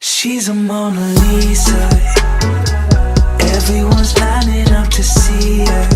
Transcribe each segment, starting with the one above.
She's a Mona Lisa. Everyone's lining up to see her.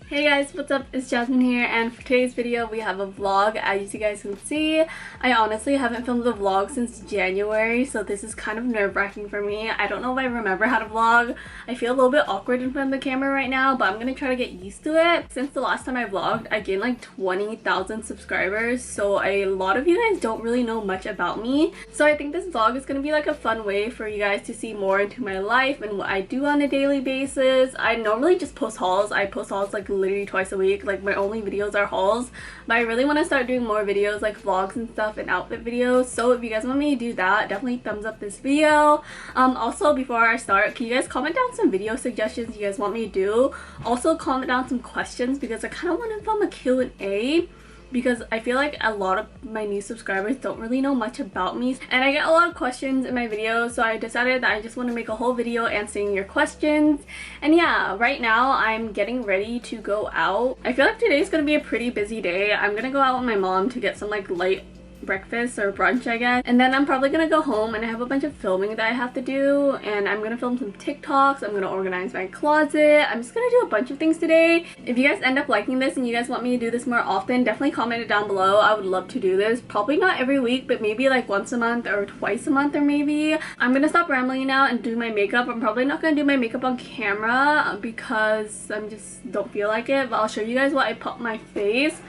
Hey guys, what's up? It's Jasmine here, and for today's video we have a vlog. As you guys can see, I honestly haven't filmed a vlog since January, so this is kind of nerve-wracking for me. I don't know if I remember how to vlog. I feel a little bit awkward in front of the camera right now, but I'm gonna try to get used to it. Since the last time I vlogged, I gained like 20,000 subscribers, so a lot of you guys don't really know much about me. So I think this vlog is gonna be like a fun way for you guys to see more into my life and what I do on a daily basis. I normally just post hauls. I post hauls like literally twice a week. Like my only videos are hauls, but I really want to start doing more videos like vlogs and stuff and outfit videos. So if you guys want me to do that, definitely thumbs up this video. Also, before I start, can you guys comment down some video suggestions you guys want me to do? Also comment down some questions because I kind of want to film a Q&A, because I feel like a lot of my new subscribers don't really know much about me, and I get a lot of questions in my videos, so I decided that I just want to make a whole video answering your questions. And yeah, right now I'm getting ready to go out. I feel like today's gonna be a pretty busy day. I'm gonna go out with my mom to get some like light breakfast or brunch, I guess, and then I'm probably gonna go home and I have a bunch of filming that I have to do, and I'm gonna film some TikToks. I'm gonna organize my closet. I'm just gonna do a bunch of things today. If you guys end up liking this and you guys want me to do this more often, definitely comment it down below. I would love to do this. Probably not every week, but maybe like once a month or twice a month, or maybe. I'm gonna stop rambling now and do my makeup. I'm probably not gonna do my makeup on camera because I'm just don't feel like it, but I'll show you guys what I put on my face.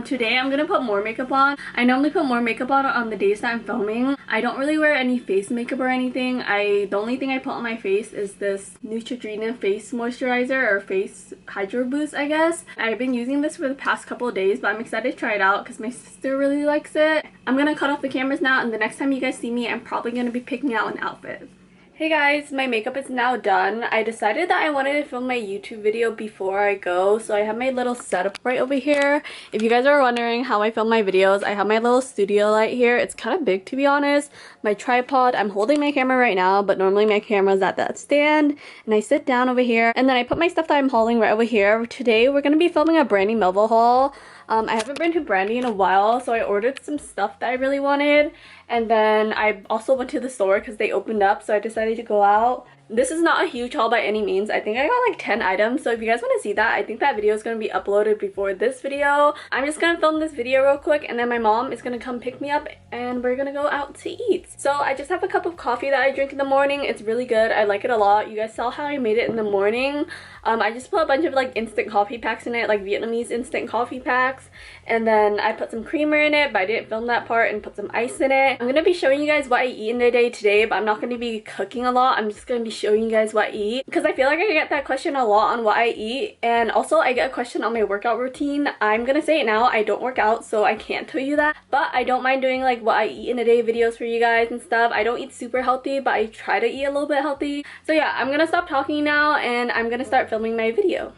Today I'm gonna put more makeup on. I normally put more makeup on the days that I'm filming. I don't really wear any face makeup or anything. The only thing I put on my face is this Neutrogena face moisturizer or face hydro boost, I guess. I've been using this for the past couple of days, but I'm excited to try it out because my sister really likes it. I'm gonna cut off the cameras now, and the next time you guys see me, I'm probably gonna be picking out an outfit. Hey guys, my makeup is now done. I decided that I wanted to film my YouTube video before I go, so I have my little setup right over here. If you guys are wondering how I film my videos, I have my little studio light here. It's kind of big, to be honest. My tripod, I'm holding my camera right now, but normally my camera's at that stand, and I sit down over here, and then I put my stuff that I'm hauling right over here. Today we're going to be filming a Brandy Melville haul. I haven't been to Brandy in a while, so I ordered some stuff that I really wanted, and then I also went to the store because they opened up, so I decided to go out. This is not a huge haul by any means. I think I got like 10 items, so if you guys want to see that, I think that video is going to be uploaded before this video. I'm just going to film this video real quick, and then my mom is going to come pick me up and we're going to go out to eat. So I just have a cup of coffee that I drink in the morning. It's really good. I like it a lot. You guys saw how I made it in the morning. I just put a bunch of like instant coffee packs in it, like Vietnamese instant coffee packs, and then I put some creamer in it, but I didn't film that part, and put some ice in it. I'm going to be showing you guys what I eat in the day today, but I'm not going to be cooking a lot. I'm just going to be showing you guys what I eat, because I feel like I get that question a lot on what I eat, and also I get a question on my workout routine. I'm gonna say it now, I don't work out, so I can't tell you that, but I don't mind doing like what I eat in a day videos for you guys and stuff. I don't eat super healthy, but I try to eat a little bit healthy. So yeah, I'm gonna stop talking now and I'm gonna start filming my video.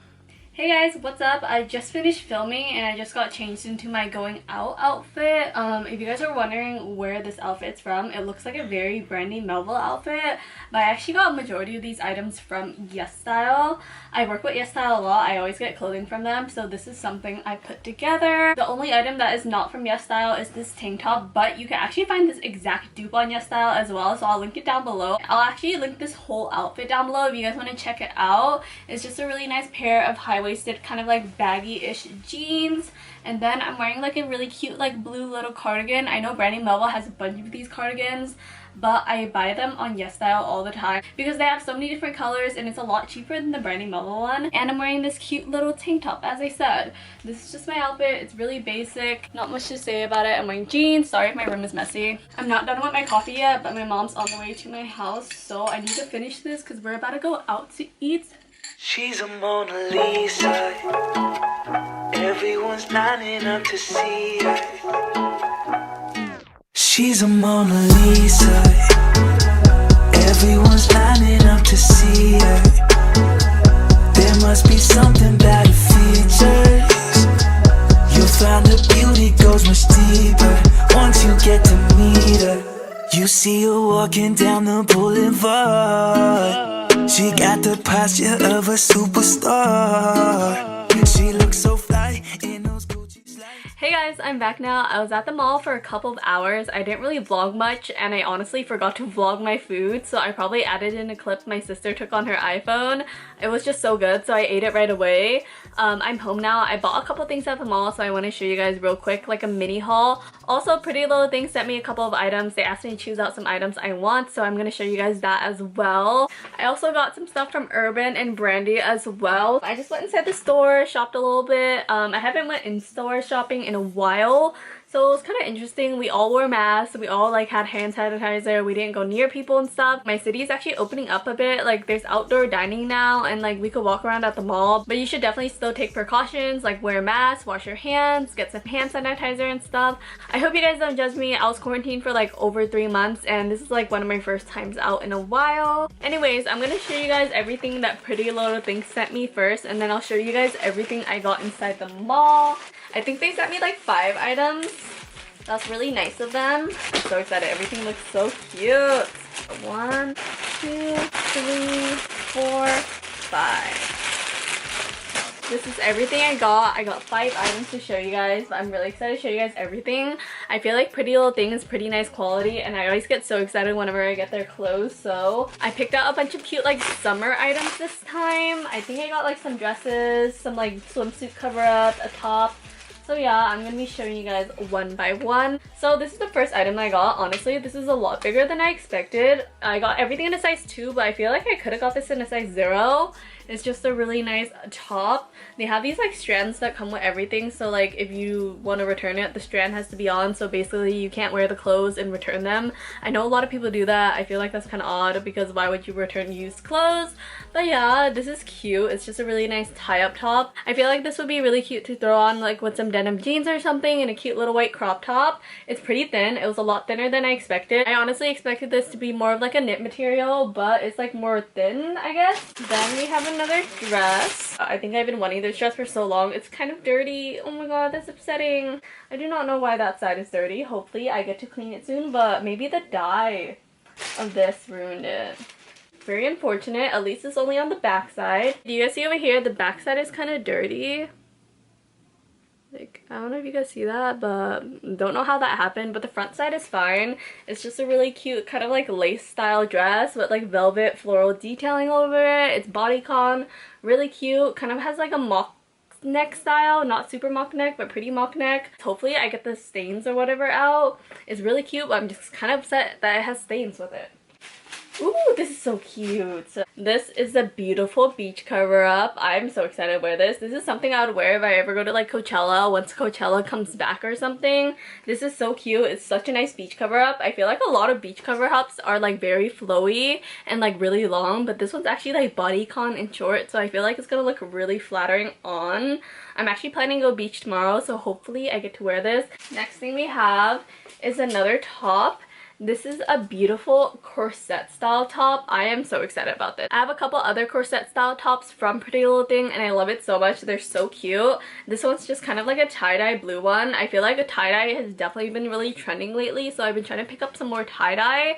Hey guys, what's up? I just finished filming and I just got changed into my going out outfit. If you guys are wondering where this outfit's from, it looks like a very Brandy Melville outfit, but I actually got a majority of these items from YesStyle. I work with YesStyle a lot. I always get clothing from them, so this is something I put together. The only item that is not from YesStyle is this tank top, but you can actually find this exact dupe on YesStyle as well, so I'll link it down below. I'll actually link this whole outfit down below if you guys want to check it out. It's just a really nice pair of high-waisted kind of like baggy-ish jeans, and then I'm wearing like a really cute like blue little cardigan. I know Brandy Melville has a bunch of these cardigans, but I buy them on YesStyle all the time because they have so many different colors and it's a lot cheaper than the Brandy Melville one. And I'm wearing this cute little tank top, as I said. This is just my outfit. It's really basic, not much to say about it. I'm wearing jeans. Sorry if my room is messy. I'm not done with my coffee yet, but my mom's on the way to my house, so I need to finish this because we're about to go out to eat. She's a Mona Lisa. Everyone's lining up to see her. She's a Mona Lisa. Everyone's lining up to see her. There must be something about her features. You'll find her beauty goes much deeper once you get to meet her. You see her walking down the boulevard. She got the posture of a superstar. She looks so fly in those Gucci slides. Hey guys, I'm back now. I was at the mall for a couple of hours. I didn't really vlog much and I honestly forgot to vlog my food, so I probably added in a clip my sister took on her iPhone. It was just so good, so I ate it right away. I'm home now. I bought a couple things at the mall, so I want to show you guys real quick, like a mini haul. Also, PrettyLittleThing sent me a couple of items. They asked me to choose out some items I want, so I'm going to show you guys that as well. I also got some stuff from Urban and Brandy as well. I just went inside the store, shopped a little bit. I haven't went in-store shopping in a while, so it was kind of interesting. We all wore masks, we all like had hand sanitizer, we didn't go near people and stuff. My city is actually opening up a bit, like there's outdoor dining now and like we could walk around at the mall, but you should definitely still take precautions, like wear a mask, wash your hands, get some hand sanitizer and stuff. I hope you guys don't judge me. I was quarantined for like over 3 months and this is like one of my first times out in a while. Anyways, I'm gonna show you guys everything that PrettyLittleThing sent me first, and then I'll show you guys everything I got inside the mall. I think they sent me like 5 items. That's really nice of them. I'm so excited. Everything looks so cute. 1, 2, 3, 4, 5. This is everything I got. I got 5 items to show you guys, but I'm really excited to show you guys everything. I feel like PrettyLittleThing is pretty nice quality and I always get so excited whenever I get their clothes. So I picked out a bunch of cute like summer items this time. I think I got like some dresses, some like swimsuit cover up, a top. So yeah, I'm gonna be showing you guys one by one. So this is the first item I got. Honestly, this is a lot bigger than I expected. I got everything in a size 2, but I feel like I could have got this in a size 0. It's just a really nice top. They have these like strands that come with everything, so like if you want to return it, the strand has to be on, so basically you can't wear the clothes and return them. I know a lot of people do that. I feel like that's kind of odd because why would you return used clothes? But yeah, this is cute. It's just a really nice tie-up top. I feel like this would be really cute to throw on like with some denim jeans or something and a cute little white crop top. It's pretty thin. It was a lot thinner than I expected. I honestly expected this to be more of like a knit material, but it's like more thin, I guess. Then we have another dress. I think I've been wanting this dress for so long. It's kind of dirty. Oh my god, that's upsetting. I do not know why that side is dirty. Hopefully I get to clean it soon, but maybe the dye of this ruined it. Very unfortunate. At least it's only on the back side. Do you guys see over here? The back side is kind of dirty. Like, I don't know if you guys see that, but don't know how that happened, but the front side is fine. It's just a really cute kind of like lace style dress with like velvet floral detailing over it. It's bodycon, really cute, kind of has like a mock neck style, not super mock neck but pretty mock neck. Hopefully I get the stains or whatever out. It's really cute, but I'm just kind of upset that it has stains with it. Ooh, this is so cute. So this is a beautiful beach cover up. I'm so excited to wear this. This is something I would wear if I ever go to like Coachella, once Coachella comes back or something. This is so cute. It's such a nice beach cover up. I feel like a lot of beach cover ups are like very flowy and like really long, but this one's actually like bodycon and short, so I feel like it's gonna look really flattering on. I'm actually planning to go beach tomorrow, so hopefully I get to wear this. Next thing we have is another top. This is a beautiful corset style top. I am so excited about this. I have a couple other corset style tops from PrettyLittleThing and I love it so much. They're so cute. This one's just kind of like a tie-dye blue one. I feel like a tie-dye has definitely been really trending lately, so I've been trying to pick up some more tie-dye.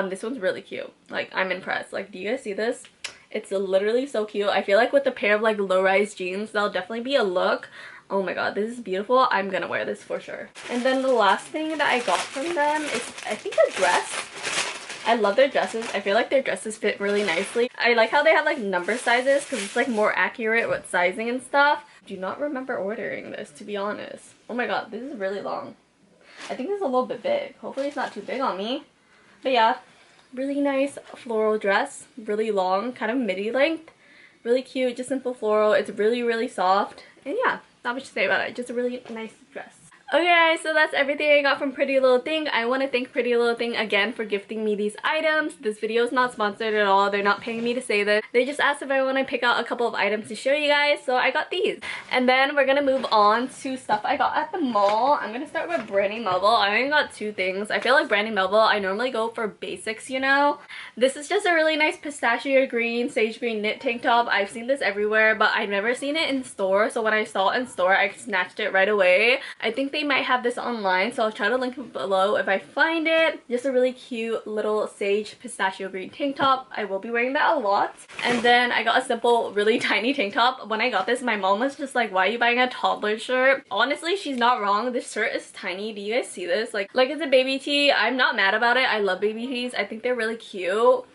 This one's really cute. Like, I'm impressed. Like, do you guys see this? It's literally so cute. I feel like with a pair of like low-rise jeans, that'll definitely be a look. Oh my god, this is beautiful. I'm gonna wear this for sure. And then the last thing that I got from them is, I think, a dress. I love their dresses. I feel like their dresses fit really nicely. I like how they have like number sizes because it's like more accurate with sizing and stuff. Do not remember ordering this, to be honest. Oh my god, this is really long. I think this is a little bit big. Hopefully it's not too big on me. But yeah, really nice floral dress. Really long, kind of midi length. Really cute, just simple floral. It's really, really soft. And yeah, not much to say about it. Just a really nice dress. Okay guys, so that's everything I got from Pretty Little Thing. I want to thank Pretty Little Thing again for gifting me these items. This video is not sponsored at all. They're not paying me to say this. They just asked if I want to pick out a couple of items to show you guys, so I got these. And then we're gonna move on to stuff I got at the mall. I'm gonna start with Brandy Melville. I only got two things. I feel like Brandy Melville, I normally go for basics, you know. This is just a really nice pistachio green, sage green knit tank top. I've seen this everywhere, but I've never seen it in store, so when I saw it in store, I snatched it right away. I think they might have this online, so I'll try to link it below if I find it. Just a really cute little sage pistachio green tank top. I will be wearing that a lot. And then I got a simple, really tiny tank top. When I got this, my mom was just like, why are you buying a toddler shirt? Honestly, she's not wrong. This shirt is tiny. Do you guys see this? Like it's a baby tee. I'm not mad about it. I love baby tees. I think they're really cute.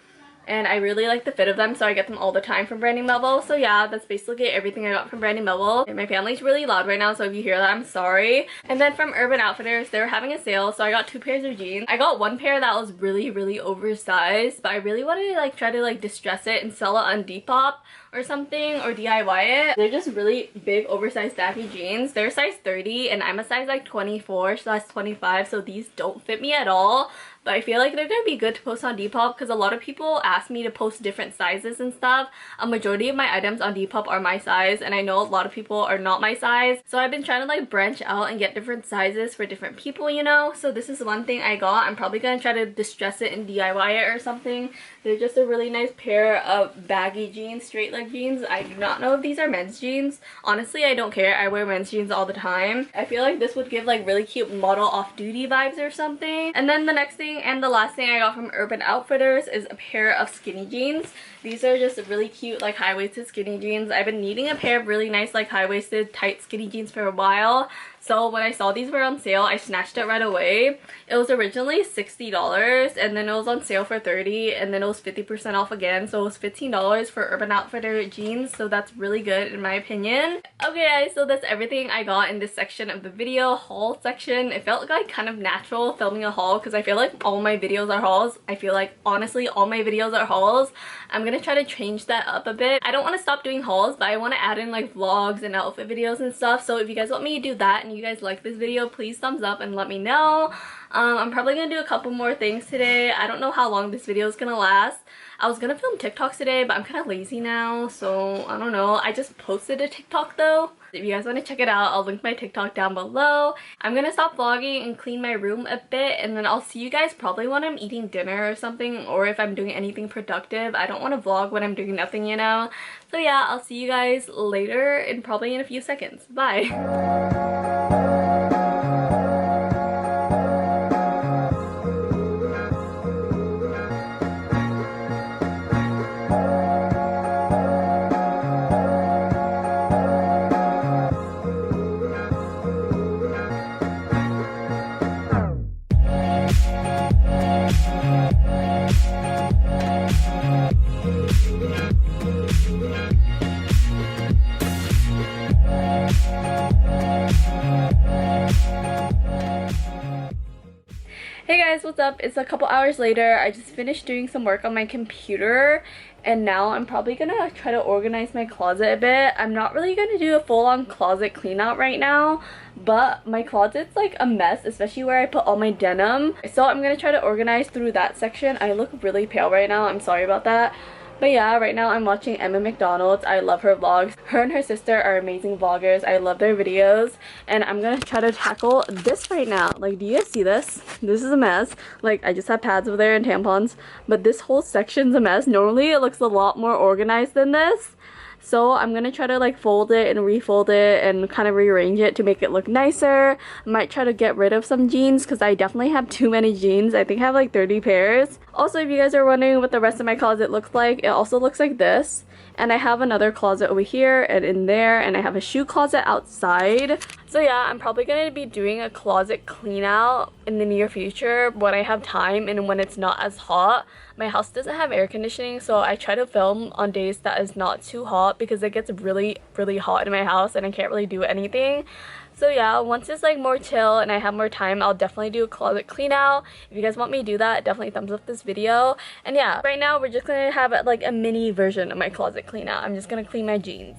And I really like the fit of them, so I get them all the time from Brandy Melville. So yeah, that's basically everything I got from Brandy Melville. And my family's really loud right now, so if you hear that, I'm sorry. And then from Urban Outfitters, they were having a sale, so I got two pairs of jeans. I got one pair that was really oversized, but I really wanted to like try to like distress it and sell it on Depop or something, or DIY it. They're just really big oversized baggy jeans. They're size 30 and I'm a size like 24/25, so these don't fit me at all. But I feel like they're gonna be good to post on Depop because a lot of people ask me to post different sizes and stuff. A majority of my items on Depop are my size, and I know a lot of people are not my size. So I've been trying to like branch out and get different sizes for different people, you know. So this is one thing I got. I'm probably gonna try to distress it and DIY it or something. They're just a really nice pair of baggy jeans, straight leg jeans. I do not know if these are men's jeans. Honestly, I don't care. I wear men's jeans all the time. I feel like this would give like really cute model off-duty vibes or something. And then the next thing and the last thing I got from Urban Outfitters is a pair of skinny jeans. These are just really cute like high-waisted skinny jeans. I've been needing a pair of really nice like high-waisted tight skinny jeans for a while. So when I saw these were on sale, I snatched it right away. It was originally $60 and then it was on sale for $30 and then it was 50% off again. So it was $15 for Urban Outfitters jeans. So that's really good in my opinion. Okay guys, so that's everything I got in this section of the video, haul section. It felt like kind of natural filming a haul because I feel like all my videos are hauls. I feel like honestly all my videos are hauls. I'm gonna try to change that up a bit. I don't want to stop doing hauls, but I want to add in like vlogs and outfit videos and stuff. So if you guys want me to do that and you guys like this video, please thumbs up and let me know. I'm probably gonna do a couple more things today. I don't know how long this video is gonna last. I was gonna film TikToks today, but I'm kind of lazy now, so I don't know. I just posted a TikTok though. If you guys want to check it out, I'll link my TikTok down below. I'm gonna stop vlogging and clean my room a bit, and then I'll see you guys probably when I'm eating dinner or something, or if I'm doing anything productive. I don't want to vlog when I'm doing nothing, you know? So yeah, I'll see you guys later and probably in a few seconds. Bye! Hey guys, what's up? It's a couple hours later. I just finished doing some work on my computer and now I'm probably gonna try to organize my closet a bit. I'm not really gonna do a full-on closet clean out right now, but my closet's like a mess, especially where I put all my denim. So I'm gonna try to organize through that section. I look really pale right now. I'm sorry about that. But yeah, right now I'm watching Emma McDonald's. I love her vlogs. Her and her sister are amazing vloggers. I love their videos. And I'm gonna try to tackle this right now. Like, do you guys see this? This is a mess. Like, I just have pads over there and tampons. But this whole section's a mess. Normally it looks a lot more organized than this. So I'm gonna try to like fold it and refold it and kind of rearrange it to make it look nicer. I might try to get rid of some jeans because I definitely have too many jeans. I think I have like 30 pairs. Also, if you guys are wondering what the rest of my closet looks like, it also looks like this. And I have another closet over here and in there, and I have a shoe closet outside. So yeah, I'm probably going to be doing a closet clean out in the near future when I have time and when it's not as hot. My house doesn't have air conditioning, so I try to film on days that is not too hot because it gets really hot in my house and I can't really do anything. So yeah, once it's like more chill and I have more time, I'll definitely do a closet clean out. If you guys want me to do that, definitely thumbs up this video. And yeah, right now we're just gonna have like a mini version of my closet clean out. I'm just gonna clean my jeans.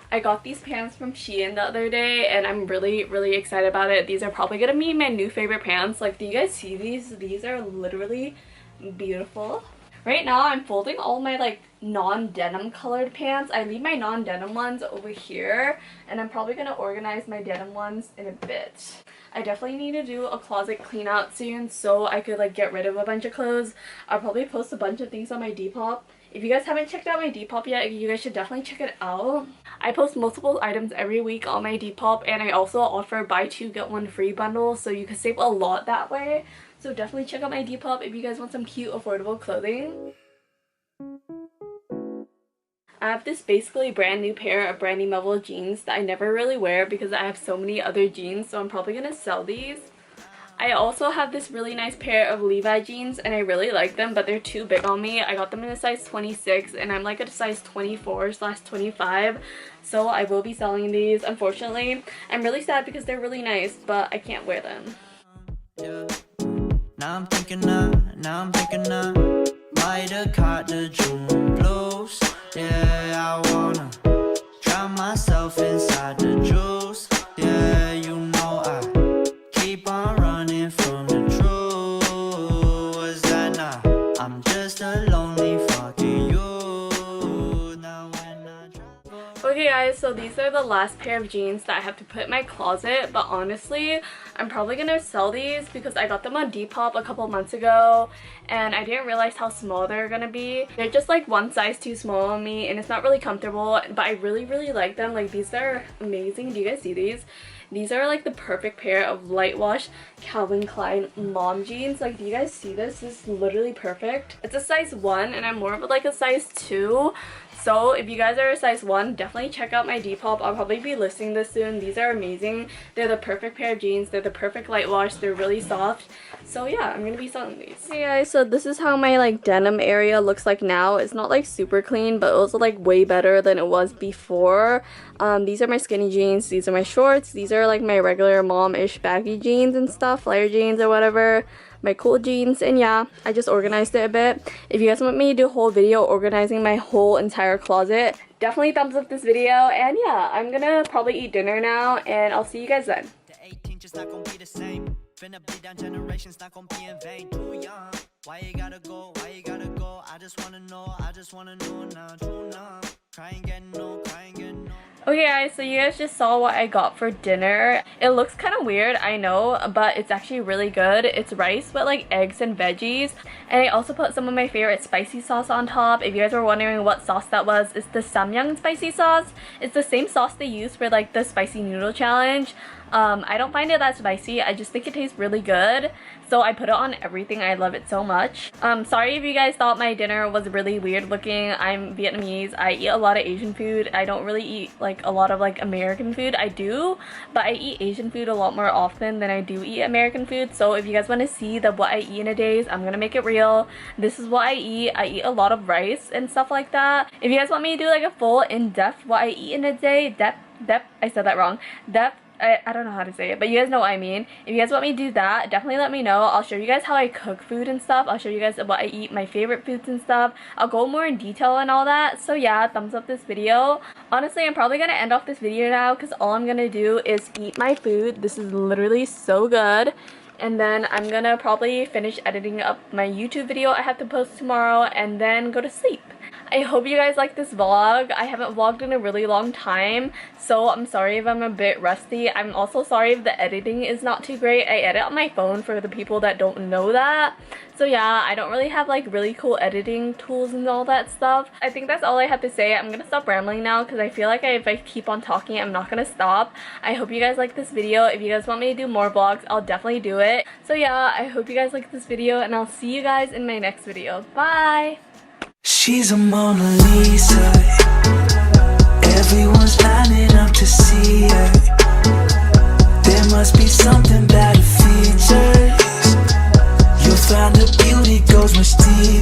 I got these pants from Shein the other day and I'm really excited about it. These are probably gonna be my new favorite pants. Like, do you guys see these? These are literally beautiful. Right now I'm folding all my like non-denim colored pants. I leave my non-denim ones over here and I'm probably gonna organize my denim ones in a bit. I definitely need to do a closet clean out soon so I could like get rid of a bunch of clothes. I'll probably post a bunch of things on my Depop. If you guys haven't checked out my Depop yet, you guys should definitely check it out. I post multiple items every week on my Depop and I also offer buy two get one free bundles, so you can save a lot that way. So definitely check out my Depop if you guys want some cute affordable clothing. I have this basically brand new pair of Brandy Melville jeans that I never really wear because I have so many other jeans, so I'm probably gonna sell these. I also have this really nice pair of Levi jeans and I really like them, but they're too big on me. I got them in a size 26 and I'm like a size 24/25, so I will be selling these. Unfortunately, I'm really sad because they're really nice, but I can't wear them. Yeah. Now I'm thinking might have caught the June blues. Yeah, I wanna drown myself inside the juice. Yeah, you know I keep on running from the truth. Was that not? I'm just a lonely fucking you. Now when I try. Okay guys, so these are the last pair of jeans that I have to put in my closet, but honestly, I'm probably gonna sell these because I got them on Depop a couple months ago and I didn't realize how small they're gonna be. They're just like one size too small on me and it's not really comfortable, but I really like them. Like, these are amazing. Do you guys see these? These are like the perfect pair of light wash Calvin Klein mom jeans. Like, do you guys see this? This is literally perfect. It's a size 1 and I'm more of like a size 2. So if you guys are a size 1, definitely check out my Depop. I'll probably be listing this soon. These are amazing. They're the perfect pair of jeans. They're the perfect light wash. They're really soft. So yeah, I'm gonna be selling these. Hey guys, so this is how my like denim area looks like now. It's not like super clean, but also like way better than it was before. These are my skinny jeans. These are my shorts. These are like my regular mom-ish baggy jeans and stuff, flare jeans or whatever. My cool jeans, and yeah, I just organized it a bit. If you guys want me to do a whole video organizing my whole entire closet, definitely thumbs up this video. And yeah, I'm gonna probably eat dinner now and I'll see you guys then. Finna bleed down generations, not gonna be in vain. Too young, why you gotta go, I just wanna know now, too numb. Crying, getting no. Okay guys, so you guys just saw what I got for dinner. It looks kind of weird, I know, but it's actually really good. It's rice with like eggs and veggies, and I also put some of my favorite spicy sauce on top. If you guys were wondering what sauce that was, it's the Samyang spicy sauce. It's the same sauce they use for like the spicy noodle challenge. I don't find it that spicy. I just think it tastes really good, so I put it on everything. I love it so much. Sorry if you guys thought my dinner was really weird looking. I'm Vietnamese. I eat a lot of Asian food. I don't really eat like a lot of like American food. I do, but I eat Asian food a lot more often than I do eat American food. So if you guys want to see what I eat in a day, I'm gonna make it real. This is what I eat. I eat a lot of rice and stuff like that. If you guys want me to do like a full in-depth what I eat in a day, I said that wrong. I don't know how to say it, but you guys know what I mean. If you guys want me to do that, definitely let me know. I'll show you guys how I cook food and stuff. I'll show you guys what I eat, my favorite foods and stuff. I'll go more in detail and all that. So yeah, thumbs up this video. Honestly, I'm probably gonna end off this video now because all I'm gonna do is eat my food. This is literally so good. And then I'm gonna probably finish editing up my YouTube video I have to post tomorrow and then go to sleep. I hope you guys like this vlog. I haven't vlogged in a really long time, so I'm sorry if I'm a bit rusty. I'm also sorry if the editing is not too great. I edit on my phone for the people that don't know that. So yeah, I don't really have like really cool editing tools and all that stuff. I think that's all I have to say. I'm gonna stop rambling now because I feel like if I keep on talking, I'm not gonna stop. I hope you guys like this video. If you guys want me to do more vlogs, I'll definitely do it. So yeah, I hope you guys like this video and I'll see you guys in my next video. Bye! She's a Mona Lisa. Everyone's lining up to see her. There must be something about her features. You'll find her beauty goes much deeper.